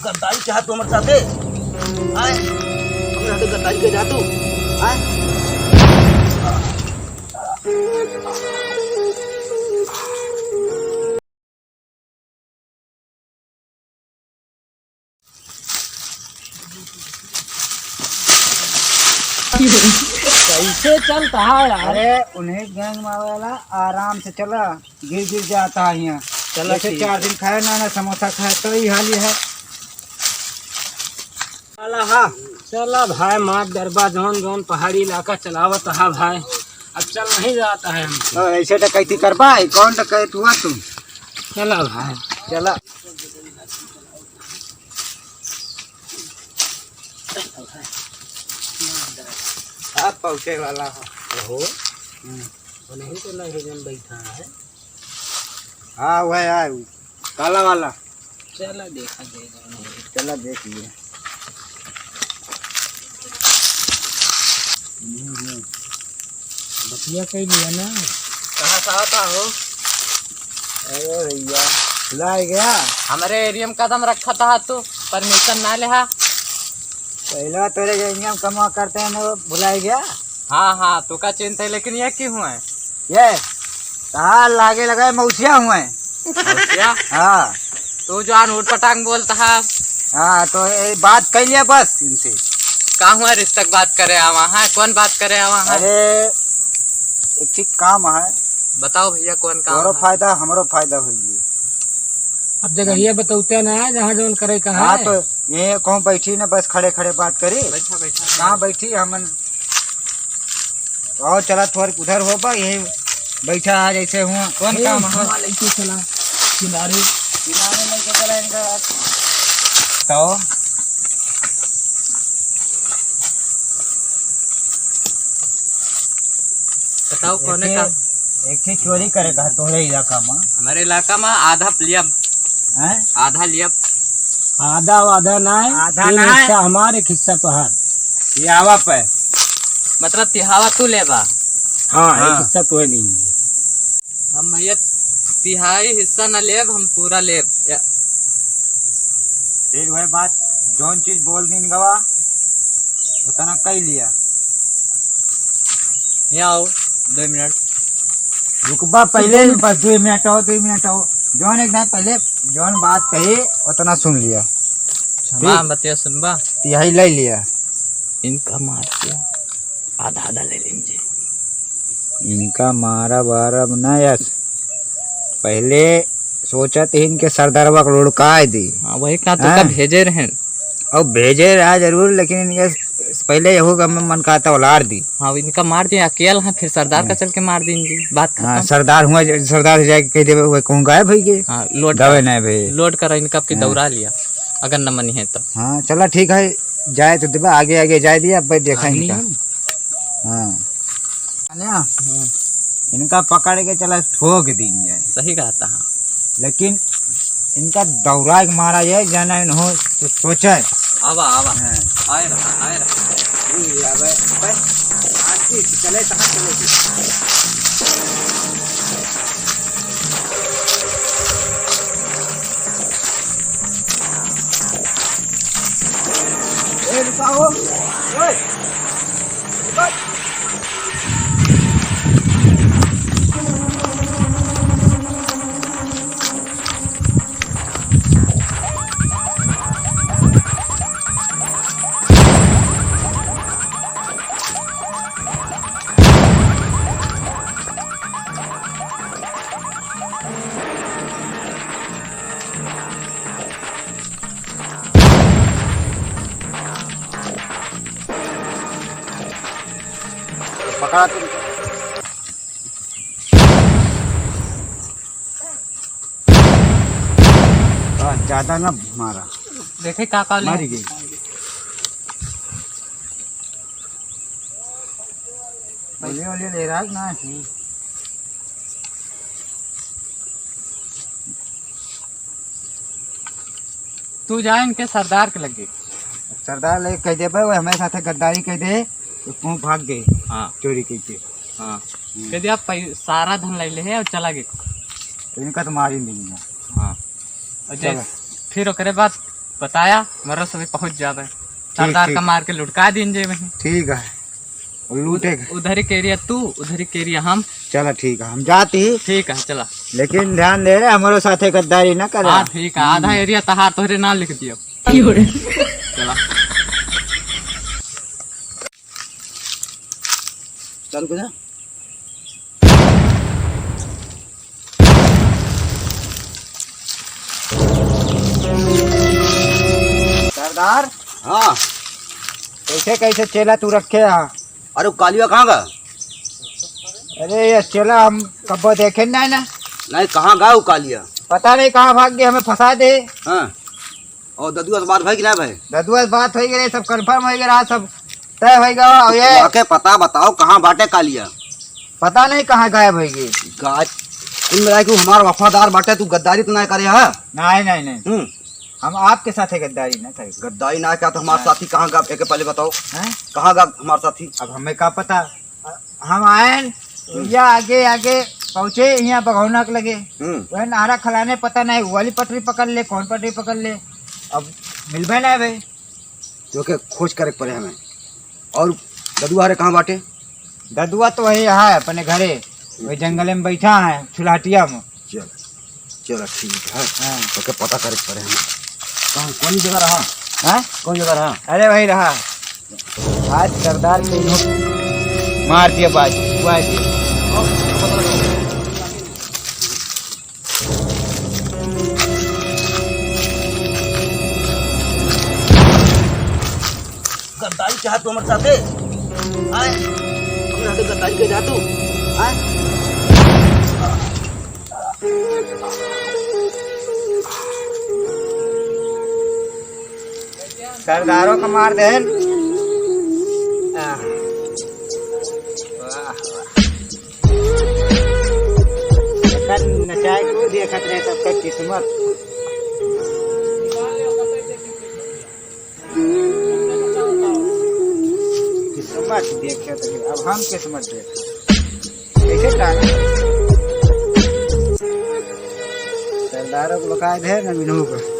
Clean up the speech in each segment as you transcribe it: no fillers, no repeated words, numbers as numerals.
गद्दारी चाह तू हमारे साथे आए हमारे साथे गद्दारी के जा तू आए कैसे चलता है यार? अरे उन्हें गैंग मावेला आराम से चला, गिर गिर जाता है यहाँ। चला 4 दिन खाए ना समोसा खाए तो ही हाल है। चला हाँ चला भाई, माँ दरबा जोन जोन पहाड़ी इलाका चलावत हा भाई, अब चल नहीं जाता है हमसे। तो ऐसे डकैती कर पाए? कौन डकैत हुआ तुम? चला भाई चला आप पहुँचे वाला हो नहीं तो नहीं जन बैठा है। हाँ वह है काला वाला। चला देखा देगा, चला देख लिए। बतिया कह लिया ना। कहाँ से आता हो? अरे भैया लाई गया हमारे एरिया में कदम रखा था तू परमिशन ना ले। पहला तेरे गैंग कमा करते हैं ना भुलाई गया। हाँ हाँ तू का चिंता है, लेकिन ये क्यों है? ये कहा लागे लगाए मौसिया हुए। क्या हाँ तू जान उठ पटांग बोलता है। हाँ तो ये बात कर लिया बस इनसे। कहाँ हुआ रिश्ते की बात करे आवा है? कौन बात करे आवा है? अरे एक ठीक काम है, बताओ भैया कौन काम तोरो है? फायदा हमरो फायदा होगी। अब जगह ये बताते ना जहाँ जोन करे कहा हाँ है। तो ये कहूँ बैठी ना बस खड़े खड़े बात करी। बैठा बैठा कहाँ बैठी हमन और चला थोड़ा उधर हो बा यही बैठा है जैसे हुआ। कौन काम है? लेके चला किनारे। किनारे लेके चला इनका। तो बताओ कौन है काम? एक चीज चोरी करे कहा तोहरे इलाका में। हमारे इलाका में आधा लिया, हैं? आधा लिया। आधा आधा ना है, आधा तीन ना है। हिस्सा हमारे एक हिस्सा तोहार। ये आवा पे मतलब तिहावा तू लेबा? हाँ हाँ। एक हिस्सा तो है नहीं। हम भैया तिहाई हिस्सा न लेब, हम पूरा लेब। फिर वह बात जौन चीज बोल दिन गवा उतना कह लिया। यहाँ आओ 2 मिनट। रुकबा पहले बस 2 मिनट हो 2 मिनट हो। जौन एक ना पहले जौन बात कही उतना सुन लिया। हाँ बतिया सुनबा। तिहाई ले लिया। इनका मार दिया, आधा आधा ले लेंगे। इनका मारा बारा ना यस पहले सोचा थे इनके सरदारवा को लुढ़का दी। हाँ वही का तो हाँ। का भेजे रहे। और भेजे रहा जरूर, लेकिन इनके पहले यही का मन कहता उलार दी। हाँ इनका मार दिया अकेला है, फिर सरदार का चल के मार देंगे। बात हाँ खत्म। सरदार हुआ, सरदार से जाके कह दे वह कहूँ गायब भाई के हाँ लोड गवे नहीं भाई। लोड करा इनका आपकी दौड़ा लिया, अगर न मनी है तो। हाँ चला ठीक है, जाए तो दिबा आगे आगे जाए दिया अब देखा आदमी इनका। हम। हाँ इनका पकड़ के चला ठोक दी जाए। सही कहता है। लेकिन इनका दौरा के मारा जाए जाना हो तो सोचा है। आवा आवा हाँ। आए रहा आए रहा। चले कहाँ चले रुकाओ। पकड़ा तुम। ज्यादा ना मारा, देखे का मारी गई। पहले ले रहा है ना। तू जा इनके सरदार के लगे। सरदार ले कह दे भाई हमारे साथ गद्दारी कह दे तो तू भाग गए। हाँ चोरी की के हाँ कह दिया सारा धन ले ले है और चला गए। तो इनका तो मार ही नहीं है। हाँ और चलो। फिर ओकरे बाद बताया मरो समय पहुंच जावे सरदार ठीक। का मार के लुटका दीजिए वहीं ठीक है लूटेगा। उधर ही केरिया तू उधर ही केरिया हम। चलो ठीक है हम जाते ही, ठीक है चला। लेकिन ध्यान दे रहे हमारे साथे गद्दारी ना करे। हाँ ठीक है आधा एरिया तहार तोहरे नाम लिख दियो। चला चल कुछ सरदार हाँ। कैसे कैसे चेला तू रखे यहाँ? अरे वो कालिया कहाँ गया? अरे ये चेला हम कब देखे ना ना, नहीं कहाँ गया वो कालिया? पता नहीं कहाँ भाग गए, हमें फंसा दे। हाँ और ददुआ से बात भाई कि नहीं भाई? ददुआ बात हो गई, सब कंफर्म हो गया, सब तय हो गया। और ये आके पता बताओ कहाँ बाटे कालिया? पता नहीं कहाँ गायब हो गई। गाय कुल मिला के हमारा वफादार बाटे, तू गद्दारी तो नहीं करे है? नहीं नहीं नहीं, हम आपके साथ गद्दारी ना करें। गद्दारी ना क्या तो हमारे साथी कहाँ गया? एक पहले बताओ हैं? कहाँ गया हमारे साथी? अब हमें क्या पता, हम आए या आगे आगे पहुँचे यहाँ बघौना के लगे, वह नारा खिलाने पता नहीं वाली पटरी पकड़ ले कौन पटरी पकड़ ले, अब मिलबे नहीं भाई। क्योंकि खोज करे पड़े हमें। और ददुआ रे कहाँ बाटे? ददुआ तो वही यहाँ है अपने घरे, वही जंगल में बैठा है छुलाटिया में। चल चलो ठीक है, हाँ। ओके पता करे पड़े हमें। कहाँ कौन जगह रहा? हाँ? कौन जगह रहा? अरे वही रहा, आज सरदार के नोक मार दिया बाज हुआ दिया। गद्दारी चाह तू हमारे साथे? आए हमरा से गद्दारी के जा तू? आए सरदारों का मार दे। नचाए को देखत रहे सबका किस्मत। किस्मत देखे तो अब हम किस्मत देख कैसे डाले। सरदारों को लुका दे न मिनू को।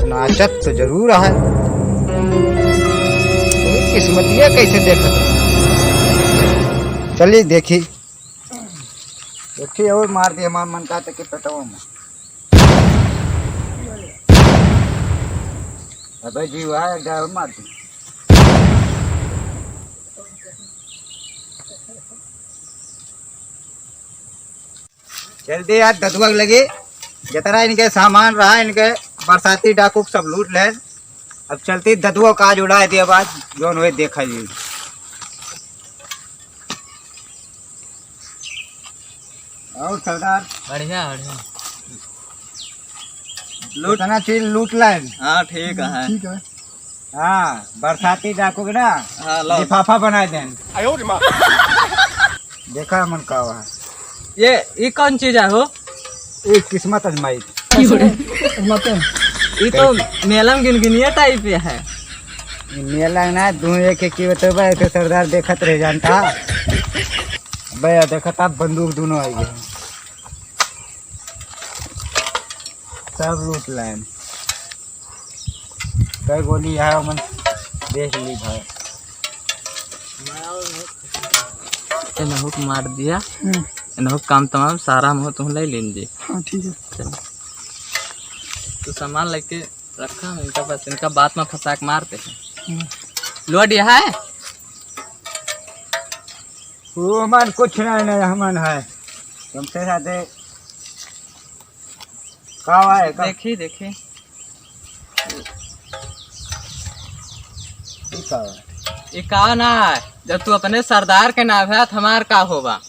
नाचत तो जरूर है, किस्मतिया कैसे देखत। चलिए देखी देखिए और मार दिया हमारा मन का के पेटवा में। अबे जीव है ड्राइवर मार दी। जल्दी यार ददुआ लगे, जितना इनके सामान रहा इनके बरसाती डाकू सब लूट ले। अब चलती ददुआ काज उड़ा दिया बात जो हुए देखा जी। और सरदार बढ़िया बढ़िया। लूटना चीज लूट लें। हाँ ठीक है। ठीक है। हाँ बरसाती डाकू के ना हाँ लो। लिफाफा बना दें। देखा मन का हुआ ये कौन चीज है हो? एक किस्मत अजमाई। ये तो मेलम गिनगिनिया टाइप है। मेला ना दू एक की बतबे तो सरदार देखत रह जानता। भैया देखता बंदूक दोनों आई गए, सब लूट लाइन। कई गोली है मन देख ली भाई। इन्हों मार दिया, इन्हों काम तमाम सारा मोह तुम ले लीजिए। हाँ ठीक है। चल तू सामान लेके रखा हम इनका पास, इनका बात में फंसा के मारते हैं। लोड यहाँ है वो मन कुछ नहीं हमन है तुमसे साथे का है का देखी देखी ये का ना है, जब तू अपने सरदार के नाम है हमार का होगा।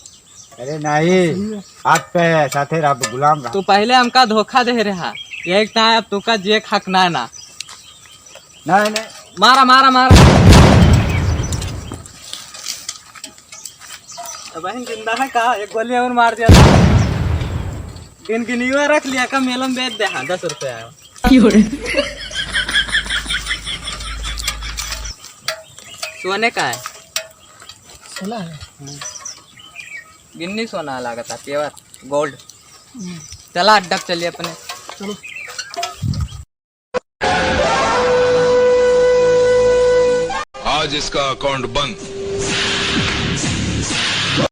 अरे नहीं हाथ पे साथे रब गुलाम रहा। तू पहले हमका धोखा दे रहा, एक ना अब तू का जे हक ना नहीं नहीं मारा मारा मारा। बहन जिंदा है का? एक गोली और मार दिया था। गिनगिनिया रख लिया का मेलम बेच दे। हाँ 10 रुपया आया। सोने का है चला है गिन्नी सोना लगा था पेवर गोल्ड। चला अड्डा पे चलिए अपने। चलो आज इसका अकाउंट बंद।